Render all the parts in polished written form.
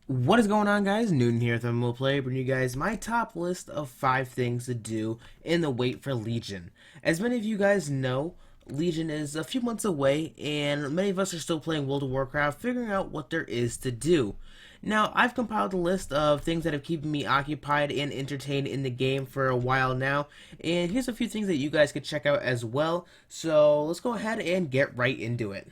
What is going on, guys? Newton here with Will Play, bringing you guys my top list of 5 things to do in the wait for Legion. As many of you guys know, Legion is a few months away, and many of us are still playing World of Warcraft, figuring out what there is to do. Now, I've compiled a list of things that have kept me occupied and entertained in the game for a while now, and here's a few things that you guys could check out as well, so let's go ahead and get right into it.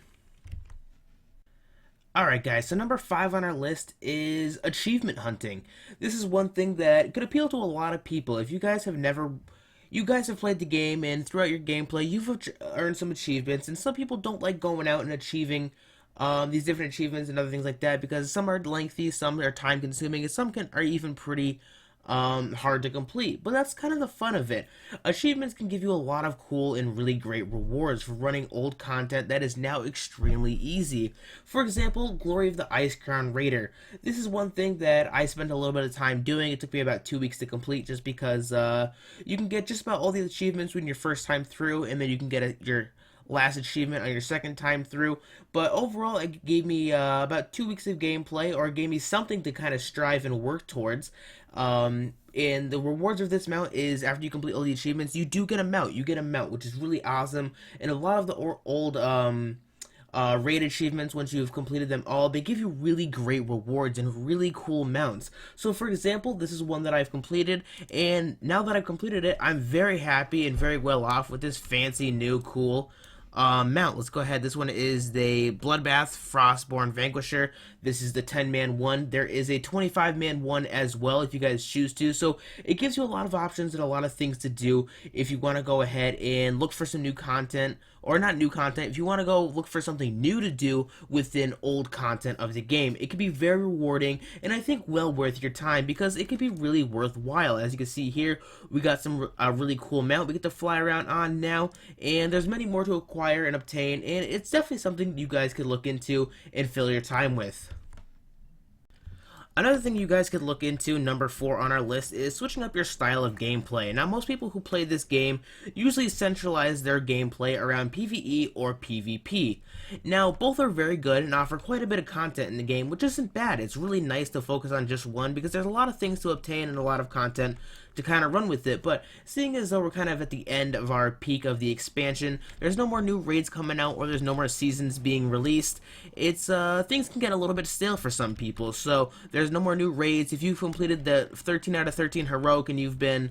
Alright guys, so number 5 on our list is achievement hunting. This is one thing that could appeal to a lot of people. If you guys have played the game, and throughout your gameplay you've earned some achievements, and some people don't like going out and achieving these different achievements and other things like that because some are lengthy, some are time consuming, and are even pretty hard to complete. But that's kind of the fun of it. Achievements can give you a lot of cool and really great rewards for running old content that is now extremely easy. For example, Glory of the Ice Crown Raider. This is one thing that I spent a little bit of time doing. It took me about 2 weeks to complete just because you can get just about all the achievements when your first time through, and then you can get your last achievement on your second time through. But overall, it gave me about 2 weeks of gameplay, or it gave me something to kind of strive and work towards. And the rewards of this mount is, after you complete all the achievements, you do get a mount. You get a mount, which is really awesome. And a lot of the old raid achievements, once you've completed them all, they give you really great rewards and really cool mounts. So for example, this is one that I've completed, and now that I've completed it, I'm very happy and very well off with this fancy new cool mount. Let's go ahead. This one is the Bloodbath Frostborn Vanquisher. This is the 10-man one. There is a 25-man one as well if you guys choose to. So it gives you a lot of options and a lot of things to do if you want to go ahead and look for some new content, or not new content, if you want to go look for something new to do within old content of the game. It can be very rewarding, and I think well worth your time, because it can be really worthwhile. As you can see here, we got some really cool mount we get to fly around on now, and there's many more to acquire and obtain, and it's definitely something you guys could look into and fill your time with. Another thing you guys could look into, number 4 on our list, is switching up your style of gameplay. Now, most people who play this game usually centralize their gameplay around PvE or PvP. Now, both are very good and offer quite a bit of content in the game, which isn't bad. It's really nice to focus on just one, because there's a lot of things to obtain and a lot of content to kind of run with it. But seeing as though we're kind of at the end of our peak of the expansion, there's no more new raids coming out, or there's no more seasons being released, it's things can get a little bit stale for some people. So there's no more new raids. If you've completed the 13 out of 13 heroic and you've been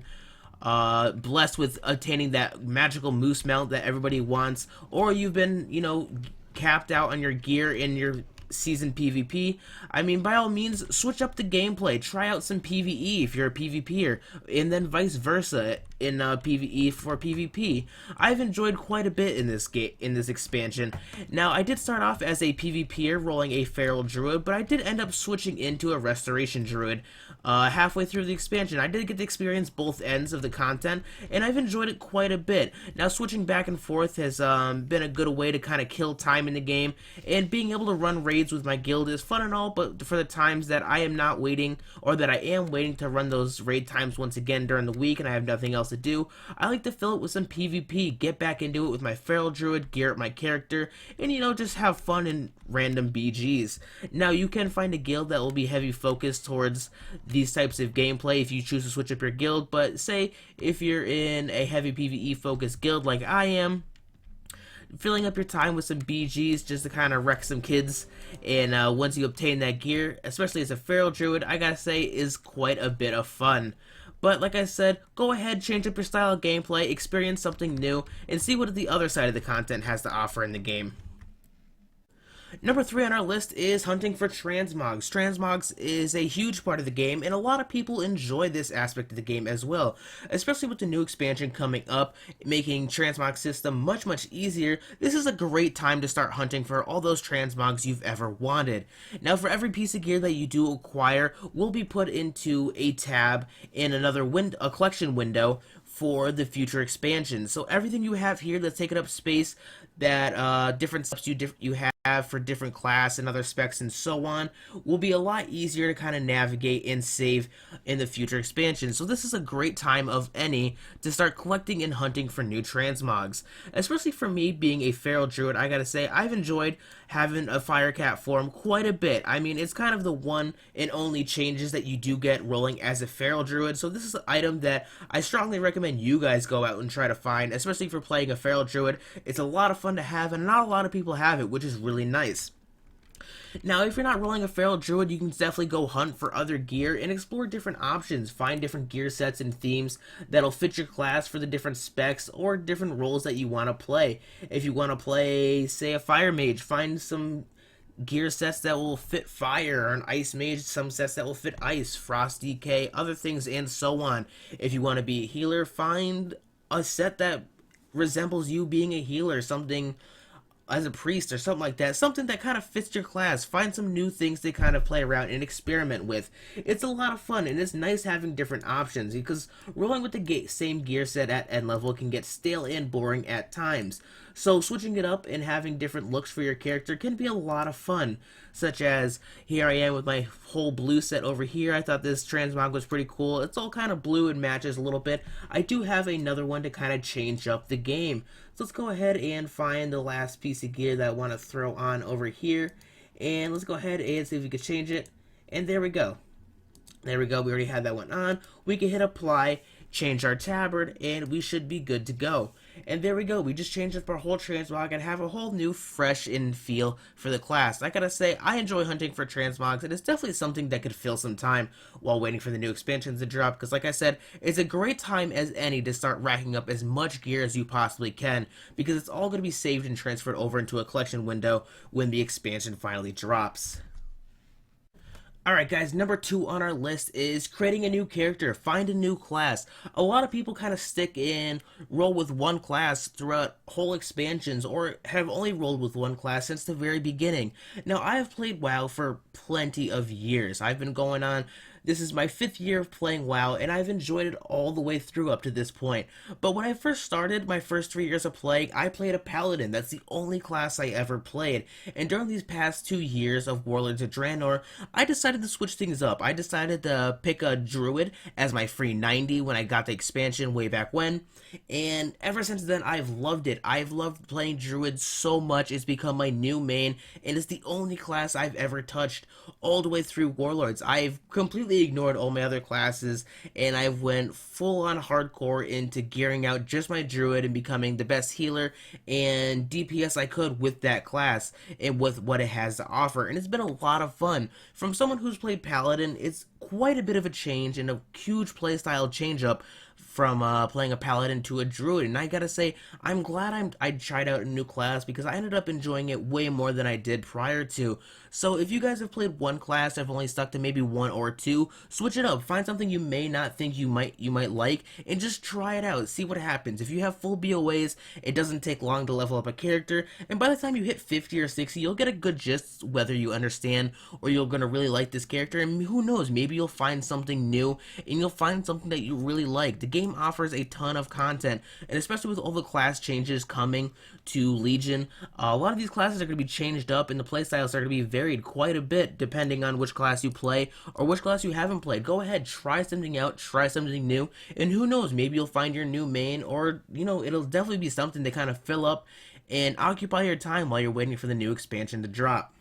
blessed with attaining that magical moose mount that everybody wants, or you've been, capped out on your gear in your season PvP, I mean, by all means, switch up the gameplay. Try out some PvE if you're a PvPer, and then vice versa in PvE for PvP. I've enjoyed quite a bit in this expansion. Now, I did start off as a PvPer rolling a Feral Druid, but I did end up switching into a Restoration Druid halfway through the expansion. I did get to experience both ends of the content, and I've enjoyed it quite a bit. Now, switching back and forth has been a good way to kind of kill time in the game, and being able to run raids with my guild is fun and all, but for the times that I am not waiting, or that I am waiting to run those raid times once again during the week and I have nothing else to do, I like to fill it with some PvP, get back into it with my Feral Druid, gear up my character, and just have fun in random BGs. Now, you can find a guild that will be heavy focused towards these types of gameplay if you choose to switch up your guild, but say if you're in a heavy PvE focused guild like I am, filling up your time with some BGs just to kind of wreck some kids, and once you obtain that gear, especially as a Feral Druid, I gotta say, is quite a bit of fun. But like I said, go ahead, change up your style of gameplay, experience something new, and see what the other side of the content has to offer in the game. Number 3 on our list is hunting for transmogs. Transmogs is a huge part of the game, and a lot of people enjoy this aspect of the game as well, especially with the new expansion coming up, making transmog system much easier. This is a great time to start hunting for all those transmogs you've ever wanted. Now, for every piece of gear that you do acquire will be put into a tab in a collection window for the future expansion. So everything you have here that's taking up space, that different stuff you have have for different class and other specs and so on will be a lot easier to kind of navigate and save in the future expansion. So this is a great time of any to start collecting and hunting for new transmogs. Especially for me being a feral druid, I gotta say I've enjoyed having a firecat form quite a bit. I mean, it's kind of the one and only changes that you do get rolling as a feral druid, so this is an item that I strongly recommend you guys go out and try to find, especially if you're playing a feral druid. It's a lot of fun to have, and not a lot of people have it, which is really nice. Now, if you're not rolling a feral druid, you can definitely go hunt for other gear and explore different options. Find different gear sets and themes that'll fit your class for the different specs or different roles that you want to play. If you want to play, say, a fire mage, find some gear sets that will fit fire, or an ice mage, some sets that will fit ice, frost DK, other things, and so on. If you want to be a healer, find a set that resembles you being a healer, something as a priest or something like that, something that kind of fits your class. Find some new things to kind of play around and experiment with. It's a lot of fun, and it's nice having different options, because rolling with the same gear set at end level can get stale and boring at times. So switching it up and having different looks for your character can be a lot of fun, such as here I am with my whole blue set over here. I thought this transmog was pretty cool. It's all kind of blue and matches a little bit. I do have another one to kind of change up the game. So let's go ahead and find the last piece of gear that I want to throw on over here. And let's go ahead and see if we can change it. And there we go. There we go. We already had that one on. We can hit apply, change our tabard, and we should be good to go. And there we go. We just changed up our whole transmog and have a whole new fresh in feel for the class. I gotta say, I enjoy hunting for transmogs, and it's definitely something that could fill some time while waiting for the new expansions to drop, because like I said, it's a great time as any to start racking up as much gear as you possibly can, because it's all going to be saved and transferred over into a collection window when the expansion finally drops. Alright guys, number 2 on our list is creating a new character, find a new class. A lot of people kind of stick in, roll with one class throughout whole expansions, or have only rolled with one class since the very beginning. Now, I have played WoW for plenty of years. I've been going on, this is my 5th year of playing WoW, and I've enjoyed it all the way through up to this point. But when I first started, my first 3 years of playing, I played a Paladin. That's the only class I ever played. And during these past 2 years of Warlords of Draenor, I decided to switch things up. I decided to pick a Druid as my free 90 when I got the expansion way back when. And ever since then, I've loved it. I've loved playing Druid so much. It's become my new main, and it's the only class I've ever touched all the way through Warlords. I've completely ignored all my other classes, and I went full on hardcore into gearing out just my Druid and becoming the best healer and DPS I could with that class and with what it has to offer. And it's been a lot of fun. From someone who's played Paladin, it's quite a bit of a change and a huge playstyle change up from playing a Paladin to a Druid, and I gotta say, I'm glad I tried out a new class, because I ended up enjoying it way more than I did prior to. So if you guys have played one class, I've only stuck to maybe one or two, switch it up, find something you may not think you might like, and just try it out, see what happens. If you have full BOAs, it doesn't take long to level up a character, and by the time you hit 50 or 60, you'll get a good gist whether you understand or you're gonna really like this character, and who knows, maybe you'll find something new, and you'll find something that you really like. The game offers a ton of content, and especially with all the class changes coming to Legion, a lot of these classes are going to be changed up, and the playstyles are going to be varied quite a bit depending on which class you play or which class you haven't played. Go ahead, try something out, try something new, and who knows, maybe you'll find your new main, or it'll definitely be something to kind of fill up and occupy your time while you're waiting for the new expansion to drop.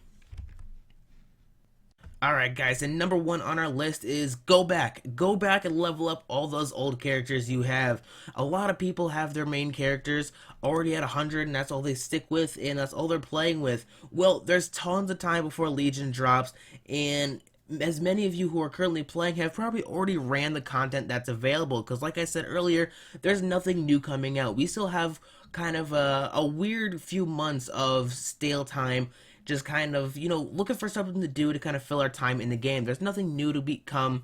Alright guys, and number 1 on our list is go back. Go back and level up all those old characters you have. A lot of people have their main characters already at 100, and that's all they stick with, and that's all they're playing with. Well, there's tons of time before Legion drops, and as many of you who are currently playing have probably already ran the content that's available, because like I said earlier, there's nothing new coming out. We still have kind of a weird few months of stale time, just kind of, looking for something to do to kind of fill our time in the game. There's nothing new to become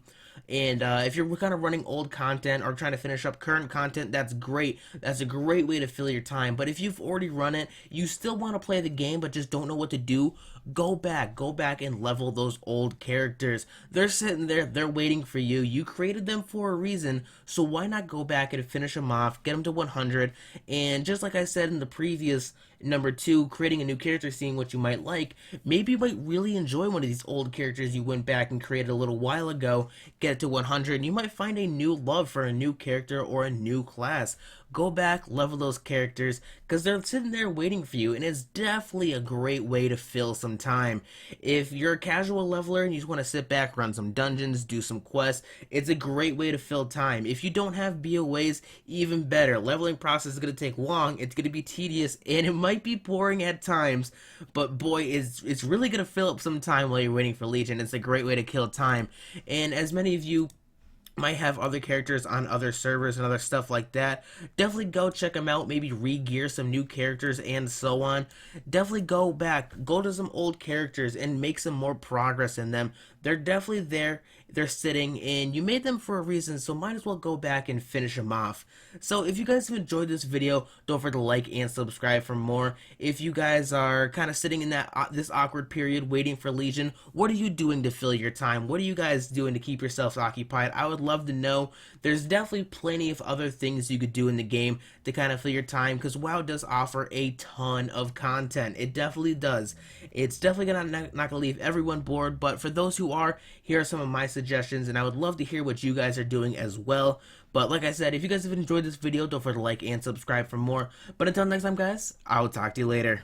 And if you're kind of running old content or trying to finish up current content, that's great. That's a great way to fill your time. But if you've already run it, you still want to play the game but just don't know what to do, go back and level those old characters. They're sitting there, they're waiting for you. You created them for a reason, so why not go back and finish them off, get them to 100, and just like I said in the previous number 2, creating a new character, seeing what you might like, maybe you might really enjoy one of these old characters you went back and created a little while ago, get it to 100, and you might find a new love for a new character or a new class. Go back, level those characters, because they're sitting there waiting for you, and it's definitely a great way to fill some time. If you're a casual leveler and you just want to sit back, run some dungeons, do some quests, it's a great way to fill time. If you don't have BOAs, even better. Leveling process is going to take long, it's going to be tedious, and it might be boring at times, but boy, it's really going to fill up some time while you're waiting for Legion. It's a great way to kill time. And as many of you might have other characters on other servers and other stuff like that, definitely go check them out, maybe re-gear some new characters and so on. Definitely go back, go to some old characters and make some more progress in them. They're definitely there, they're sitting, and you made them for a reason, so might as well go back and finish them off. So if you guys have enjoyed this video, don't forget to like and subscribe for more. If you guys are kind of sitting in that this awkward period waiting for Legion, what are you doing to fill your time? What are you guys doing to keep yourselves occupied? I would love to know. There's definitely plenty of other things you could do in the game to kind of fill your time, because WoW does offer a ton of content. It definitely does. It's definitely not gonna leave everyone bored, but for those who are, here are some of my suggestions, and I would love to hear what you guys are doing as well. But like I said, if you guys have enjoyed this video, don't forget to like and subscribe for more. But until next time, guys, I'll talk to you later.